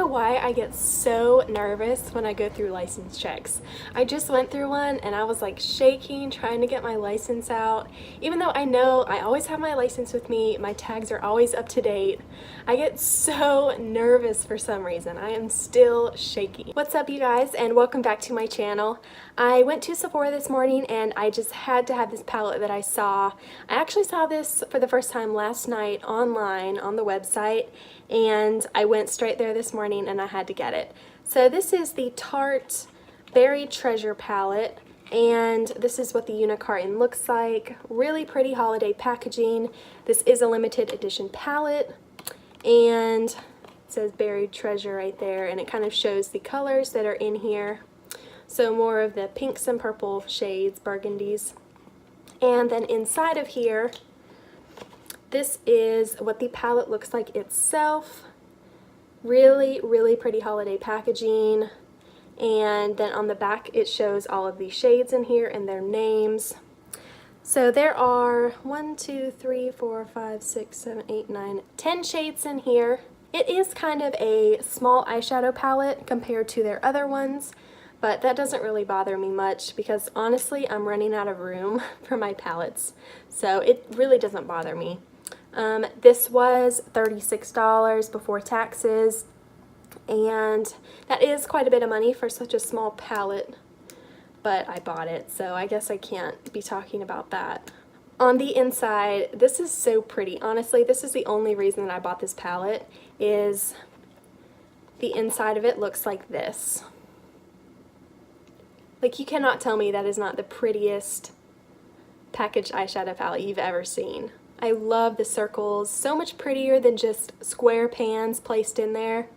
know why I get so nervous when I go through license checks. I just went through one and I was like shaking trying to get my license out. Even though I know I always have my license with me, my tags are always up to date. I get so nervous for some reason. I am still shaky. What's up, you guys, and welcome back to my channel. I went to Sephora this morning and I just had to have this palette that I saw. I actually saw this for the first time last night online on the website, and I went straight there this morning and I had to get it. So this is the Tarte Buried Treasure palette, and this is what the unicarton looks like. Really pretty holiday packaging. This is a limited edition palette, and it says Buried Treasure right there, and it kind of shows the colors that are in here. So more of the pinks and purple shades, burgundies. And then inside of here, this is what the palette looks like itself. Really, really pretty holiday packaging. And then on the back, it shows all of these shades in here and their names. So there are 1, 2, 3, 4, 5, 6, 7, 8, 9, 10 shades in here. It is kind of a small eyeshadow palette compared to their other ones, but that doesn't really bother me much because honestly, I'm running out of room for my palettes. So it really doesn't bother me. This was $36 before taxes, and that is quite a bit of money for such a small palette, but I bought it, so I guess I can't be talking about that. On the inside, this is so pretty. Honestly, this is the only reason that I bought this palette, is the inside of it looks like this. Like, you cannot tell me that is not the prettiest packaged eyeshadow palette you've ever seen. I love the circles, so much prettier than just square pans placed in there.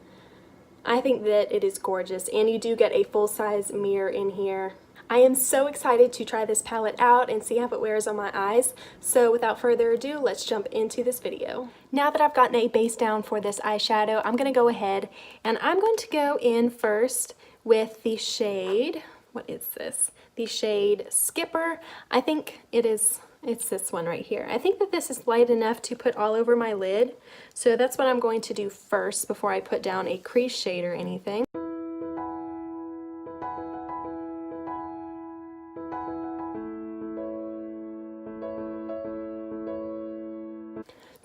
I think that it is gorgeous, and you do get a full-size mirror in here. I am so excited to try this palette out and see how it wears on my eyes, so without further ado, let's jump into this video. Now that I've gotten a base down for this eyeshadow, I'm going to go ahead and I'm going to go in first with the shade, what is this? The shade Skipper. I think it's this one right here. I think that this is light enough to put all over my lid, so that's what I'm going to do first before I put down a crease shade or anything.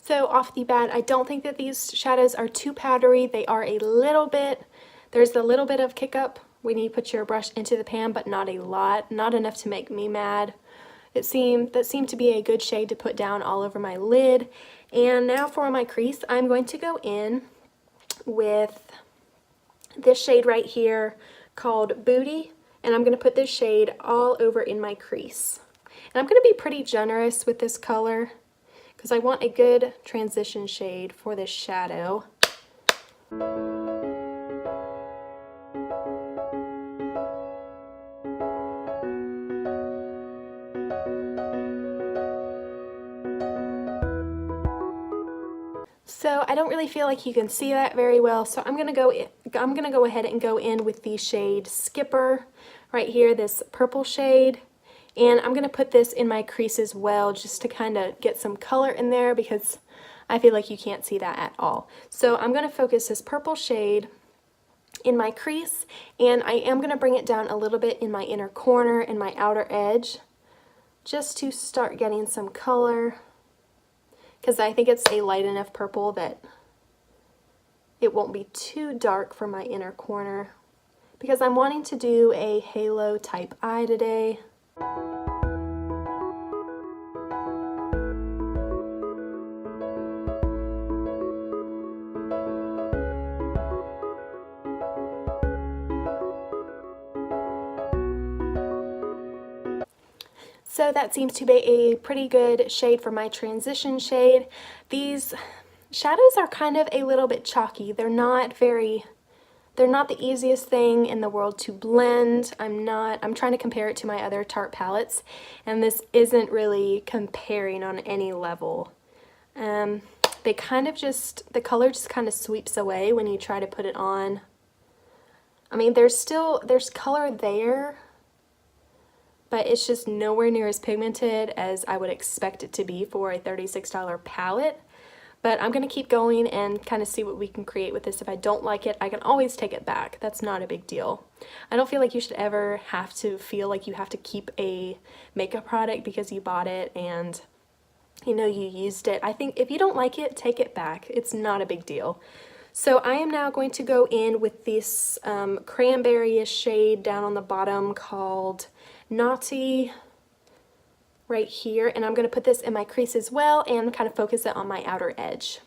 So off the bat, I don't think that these shadows are too powdery. They are a little bit, there's a little bit of kick up when you put your brush into the pan, but not a lot, not enough to make me mad. That seemed to be a good shade to put down all over my lid. And now for my crease, I'm going to go in with this shade right here called Booty, and I'm going to put this shade all over in my crease. And I'm going to be pretty generous with this color because I want a good transition shade for this shadow. So I don't really feel like you can see that very well, so I'm gonna go ahead and go in with the shade Skipper right here, this purple shade, and I'm gonna put this in my crease as well, just to kind of get some color in there because I feel like you can't see that at all. So I'm gonna focus this purple shade in my crease, and I am gonna bring it down a little bit in my inner corner and my outer edge, just to start getting some color, because I think it's a light enough purple that it won't be too dark for my inner corner, because I'm wanting to do a halo type eye today. So that seems to be a pretty good shade for my transition shade. These shadows are kind of a little bit chalky. They're not the easiest thing in the world to blend. I'm trying to compare it to my other Tarte palettes, and this isn't really comparing on any level. They kind of the color just kind of sweeps away when you try to put it on. I mean, there's color there, but it's just nowhere near as pigmented as I would expect it to be for a $36 palette. But I'm going to keep going and kind of see what we can create with this. If I don't like it, I can always take it back. That's not a big deal. I don't feel like you should ever have to feel like you have to keep a makeup product because you bought it and you know you used it. I think if you don't like it, take it back. It's not a big deal. So I am now going to go in with this cranberry-ish shade down on the bottom called Naughty right here, and I'm going to put this in my crease as well and kind of focus it on my outer edge.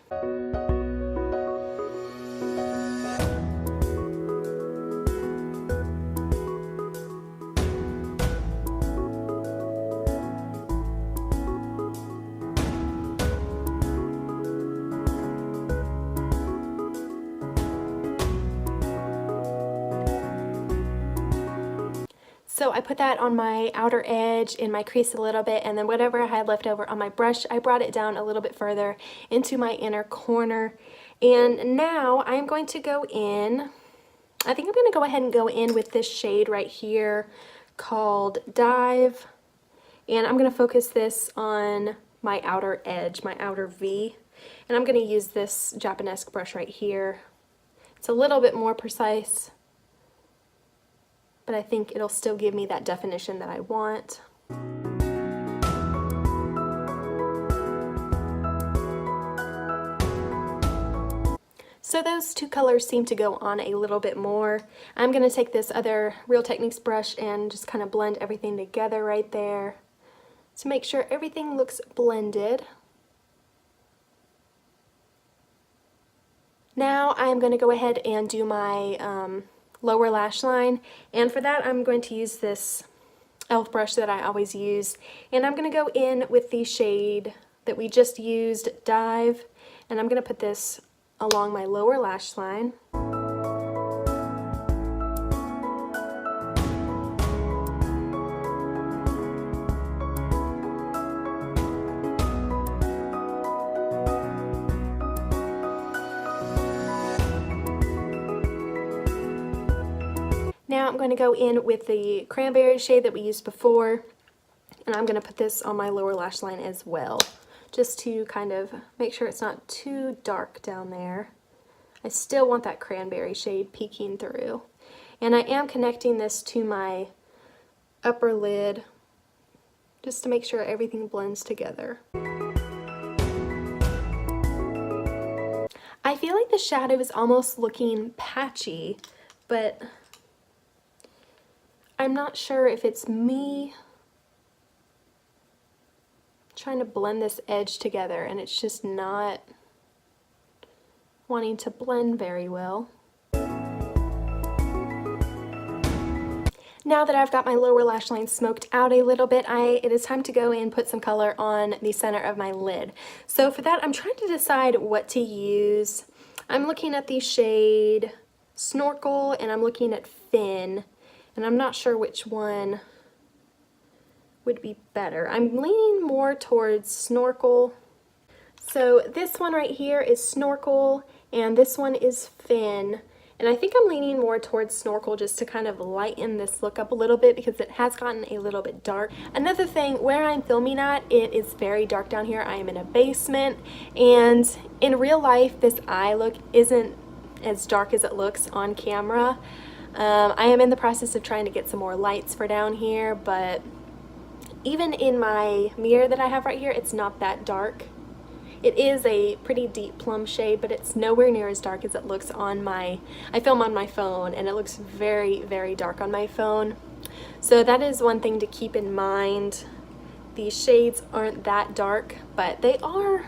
So I put that on my outer edge in my crease a little bit, and then whatever I had left over on my brush, I brought it down a little bit further into my inner corner. And now I'm going to go in, I think I'm going to go ahead and go in with this shade right here called Dive. And I'm going to focus this on my outer edge, my outer V. And I'm going to use this Japanesque brush right here. It's a little bit more precise, but I think it'll still give me that definition that I want. So those two colors seem to go on a little bit more. I'm going to take this other Real Techniques brush and just kind of blend everything together right there to make sure everything looks blended. Now I'm going to go ahead and do my lower lash line, and for that I'm going to use this e.l.f. brush that I always use, and I'm going to go in with the shade that we just used, Dive, and I'm going to put this along my lower lash line. Now I'm going to go in with the cranberry shade that we used before, and I'm going to put this on my lower lash line as well, just to kind of make sure it's not too dark down there. I still want that cranberry shade peeking through. And I am connecting this to my upper lid just to make sure everything blends together. I feel like the shadow is almost looking patchy, but I'm not sure if it's me trying to blend this edge together and it's just not wanting to blend very well. Now that I've got my lower lash line smoked out a little bit, it is time to go and put some color on the center of my lid. So for that, I'm trying to decide what to use. I'm looking at the shade Snorkel and I'm looking at Fin, and I'm not sure which one would be better. I'm leaning more towards Snorkel. So this one right here is Snorkel and this one is Fin. And I think I'm leaning more towards Snorkel just to kind of lighten this look up a little bit because it has gotten a little bit dark. Another thing, where I'm filming at, it is very dark down here. I am in a basement, and in real life this eye look isn't as dark as it looks on camera. I am in the process of trying to get some more lights for down here, but even in my mirror that I have right here, it's not that dark. It is a pretty deep plum shade, but it's nowhere near as dark as it looks on I film on my phone, and it looks very, very dark on my phone. So that is one thing to keep in mind. These shades aren't that dark, but they are.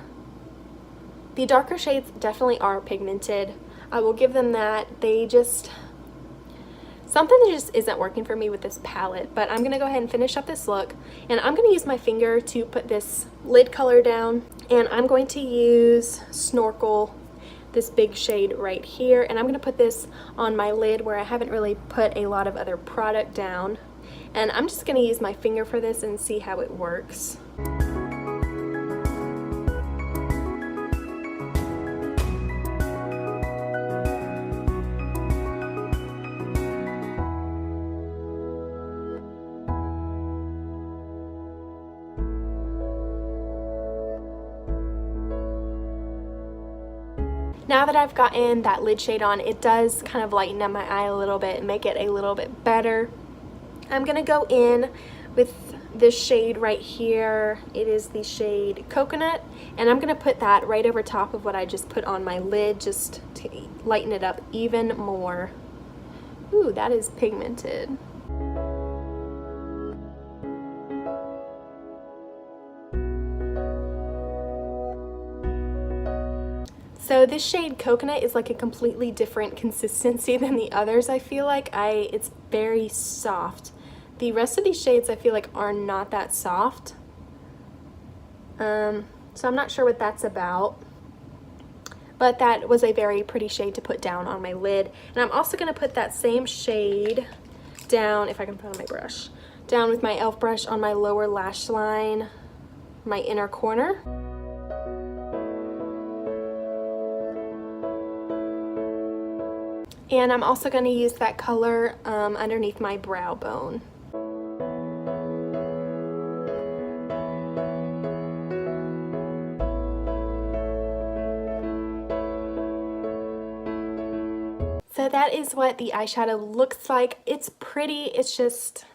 The darker shades definitely are pigmented. I will give them that. Something that just isn't working for me with this palette, but I'm going to go ahead and finish up this look, and I'm going to use my finger to put this lid color down, and I'm going to use Snorkel, this big shade right here, and I'm going to put this on my lid where I haven't really put a lot of other product down, and I'm just going to use my finger for this and see how it works. Now that I've gotten that lid shade on, it does kind of lighten up my eye a little bit and make it a little bit better. I'm gonna go in with this shade right here. It is the shade Coconut, and I'm gonna put that right over top of what I just put on my lid, just to lighten it up even more. Ooh, that is pigmented. So this shade Coconut is like a completely different consistency than the others. I feel like it's very soft. The rest of these shades I feel like are not that soft. So I'm not sure what that's about. But that was a very pretty shade to put down on my lid. And I'm also going to put that same shade down, if I can put it on my brush, down with my e.l.f. brush on my lower lash line, my inner corner. And I'm also going to use that color underneath my brow bone. So that is what the eyeshadow looks like. It's pretty, it's just,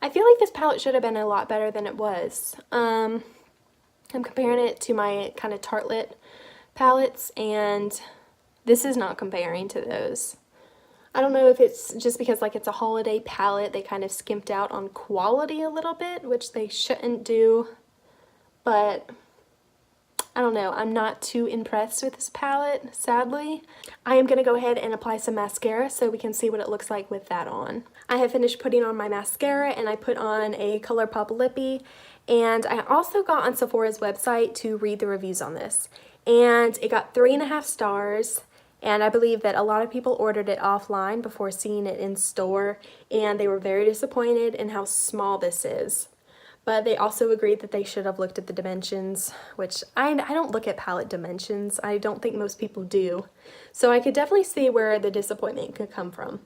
I feel like this palette should have been a lot better than it was. I'm comparing it to my kind of Tartelette palettes, and this is not comparing to those. I don't know if it's just because like it's a holiday palette, they kind of skimped out on quality a little bit, which they shouldn't do, but I don't know, I'm not too impressed with this palette, sadly. I am going to go ahead and apply some mascara so we can see what it looks like with that on. I have finished putting on my mascara, and I put on a ColourPop lippy, and I also got on Sephora's website to read the reviews on this, and it got 3.5 stars. And I believe that a lot of people ordered it offline before seeing it in store, and they were very disappointed in how small this is. But they also agreed that they should have looked at the dimensions, which I don't look at palette dimensions. I don't think most people do. So I could definitely see where the disappointment could come from.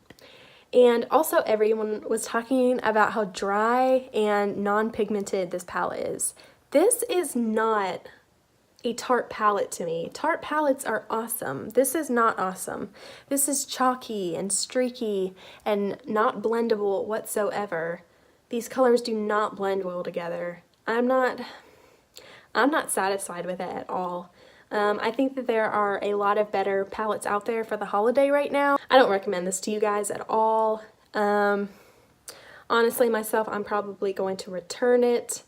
And also everyone was talking about how dry and non-pigmented this palette is. This is not a Tarte palette to me. Tarte palettes are awesome. This is not awesome. This is chalky and streaky and not blendable whatsoever. These colors do not blend well together. I'm not satisfied with it at all. I think that there are a lot of better palettes out there for the holiday right now. I don't recommend this to you guys at all. Honestly, myself, I'm probably going to return it,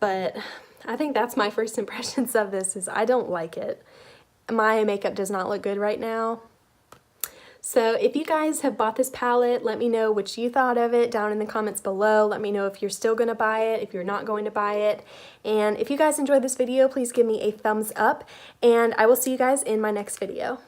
but I think that's my first impressions of this, is I don't like it. My makeup does not look good right now. So if you guys have bought this palette, let me know what you thought of it down in the comments below. Let me know if you're still going to buy it, if you're not going to buy it. And if you guys enjoyed this video, please give me a thumbs up, and I will see you guys in my next video.